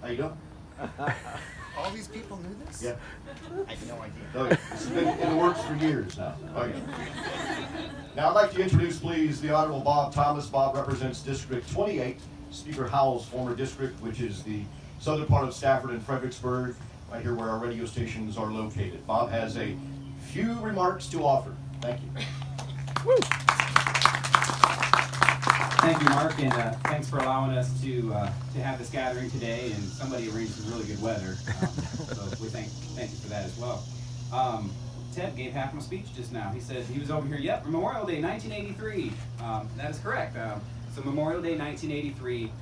How you doing? All these people knew this? Yeah. I had no idea. Oh, yeah. This has been in the works for years now. Oh, yeah. Now I'd like to introduce, please, the Honorable Bob Thomas. Bob represents District 28, Speaker Howell's former district, which is the southern part of Stafford and Fredericksburg, right here where our radio stations are located. Bob has a few remarks to offer. Thank you. Woo. Thank you, Mark, and thanks for allowing us to have this gathering today. And somebody arranged some really good weather, so we thank you for that as well. Ted gave half my speech just now. He said he was over here. Yep, Memorial Day, 1983. That is correct. So Memorial Day, 1983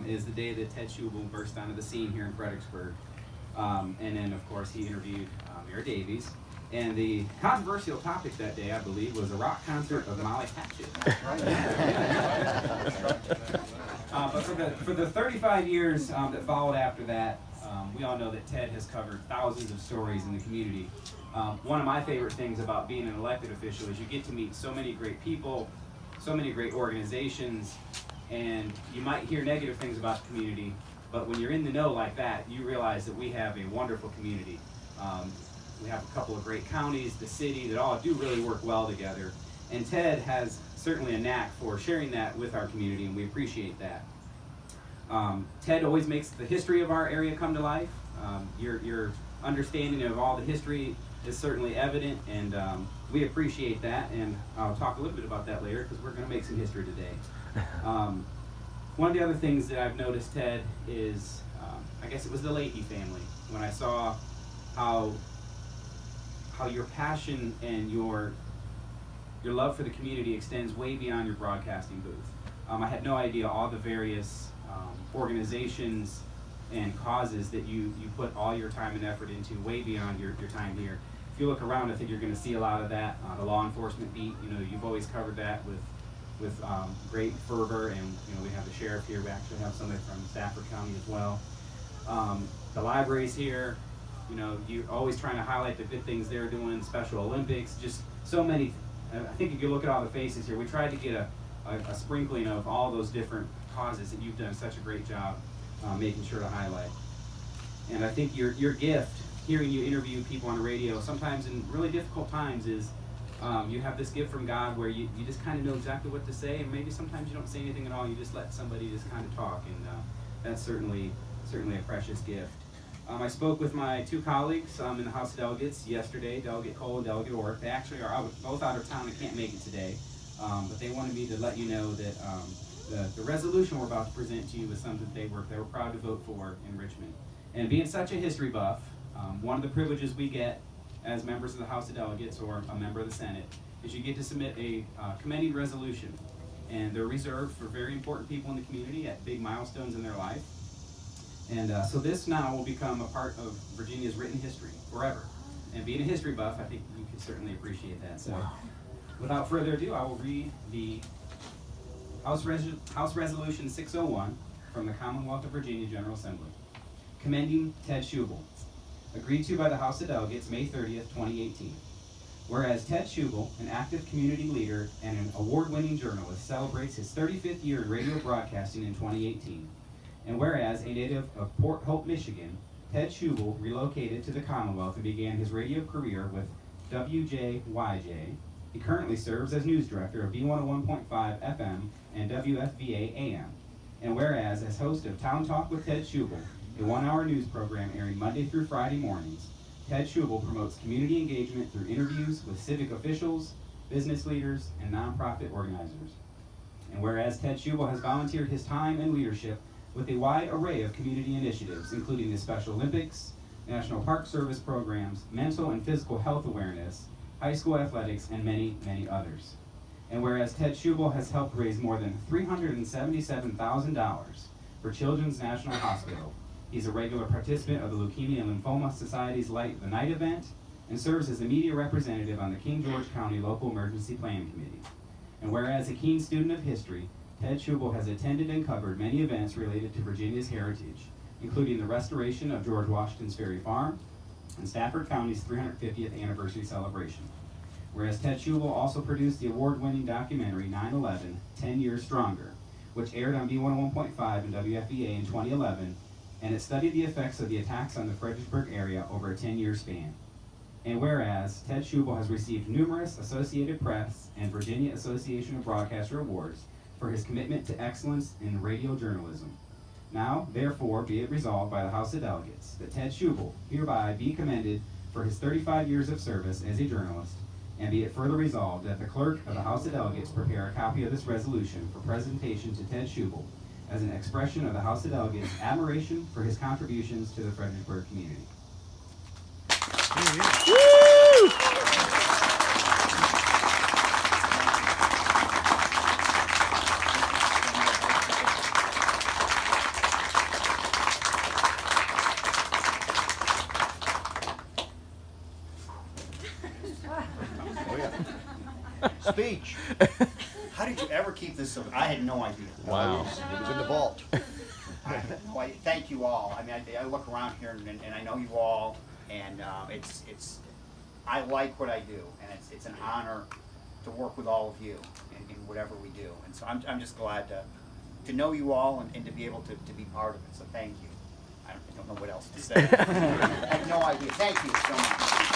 is the day that Ted Schubel burst onto the scene here in Fredericksburg. And then, of course, he interviewed Mayor Davies. And the controversial topic that day, I believe, was a rock concert of Molly Hatchet. But for the 35 years that followed after that, we all know that Ted has covered thousands of stories in the community. One of my favorite things about being an elected official is you get to meet so many great people, so many great organizations, and you might hear negative things about the community, but when you're in the know like that, you realize that we have a wonderful community. We have a couple of great counties, the city, that all do really work well together. And Ted has certainly a knack for sharing that with our community, and we appreciate that. Ted always makes the history of our area come to life. Your understanding of all the history is certainly evident, and we appreciate that. And I'll talk a little bit about that later because we're going to make some history today. One of the other things that I've noticed, Ted, is I guess it was the Leahy family. When I saw how your passion and your love for the community extends way beyond your broadcasting booth. I had no idea all the various organizations and causes that you put all your time and effort into way beyond your time here. If you look around, I think you're going to see a lot of that. The law enforcement beat, you've always covered that with great fervor, and we have the sheriff here. We actually have somebody from Stafford County as well. The library's here. You're always trying to highlight the good things they're doing, Special Olympics, just so many. I think if you look at all the faces here, we tried to get a sprinkling of all those different causes that you've done such a great job making sure to highlight. And I think your gift, hearing you interview people on the radio, sometimes in really difficult times, is you have this gift from God where you just kind of know exactly what to say, and maybe sometimes you don't say anything at all, you just let somebody just kind of talk, and that's certainly a precious gift. I spoke with my two colleagues in the House of Delegates yesterday, Delegate Cole and Delegate Orr. They actually are both out of town and can't make it today, but they wanted me to let you know that the resolution we're about to present to you is something they were proud to vote for in Richmond. And being such a history buff, one of the privileges we get as members of the House of Delegates or a member of the Senate is you get to submit a commending resolution. And they're reserved for very important people in the community at big milestones in their life. And so this now will become a part of Virginia's written history forever. And being a history buff, I think you can certainly appreciate that. So without further ado, I will read the House Resolution 601 from the Commonwealth of Virginia General Assembly. Commending Ted Schubel. Agreed to by the House of Delegates May 30th, 2018. Whereas Ted Schubel, an active community leader and an award-winning journalist, celebrates his 35th year in radio broadcasting in 2018. And whereas a native of Port Hope, Michigan, Ted Schubel relocated to the Commonwealth and began his radio career with WJYJ. He currently serves as news director of B101.5 FM and WFVA AM. And whereas as host of Town Talk with Ted Schubel, a 1-hour news program airing Monday through Friday mornings, Ted Schubel promotes community engagement through interviews with civic officials, business leaders, and nonprofit organizers. And whereas Ted Schubel has volunteered his time and leadership with a wide array of community initiatives, including the Special Olympics, National Park Service programs, mental and physical health awareness, high school athletics, and many, many others. And whereas Ted Schubel has helped raise more than $377,000 for Children's National Hospital, he's a regular participant of the Leukemia and Lymphoma Society's Light the Night event and serves as the media representative on the King George County Local Emergency Planning Committee. And whereas a keen student of history, Ted Schubel has attended and covered many events related to Virginia's heritage, including the restoration of George Washington's Ferry Farm and Stafford County's 350th anniversary celebration. Whereas Ted Schubel also produced the award-winning documentary 9/11, 10 Years Stronger, which aired on B101.5 and WFVA in 2011, and it studied the effects of the attacks on the Fredericksburg area over a 10-year span. And whereas Ted Schubel has received numerous Associated Press and Virginia Association of Broadcaster awards for his commitment to excellence in radio journalism. Now, therefore, be it resolved by the House of Delegates that Ted Schubel hereby be commended for his 35 years of service as a journalist, and be it further resolved that the clerk of the House of Delegates prepare a copy of this resolution for presentation to Ted Schubel as an expression of the House of Delegates' admiration for his contributions to the Fredericksburg community. Oh, yeah. Speech. How did you ever keep this so? I had no idea. Wow. It was in the vault. I had no idea. Thank you all. I mean, I look around here and I know you all, and it's I like what I do, and it's an honor to work with all of you in whatever we do. And so I'm just glad to know you all and to be able to be part of it. So thank you. I don't know what else to say. I have no idea. Thank you so much.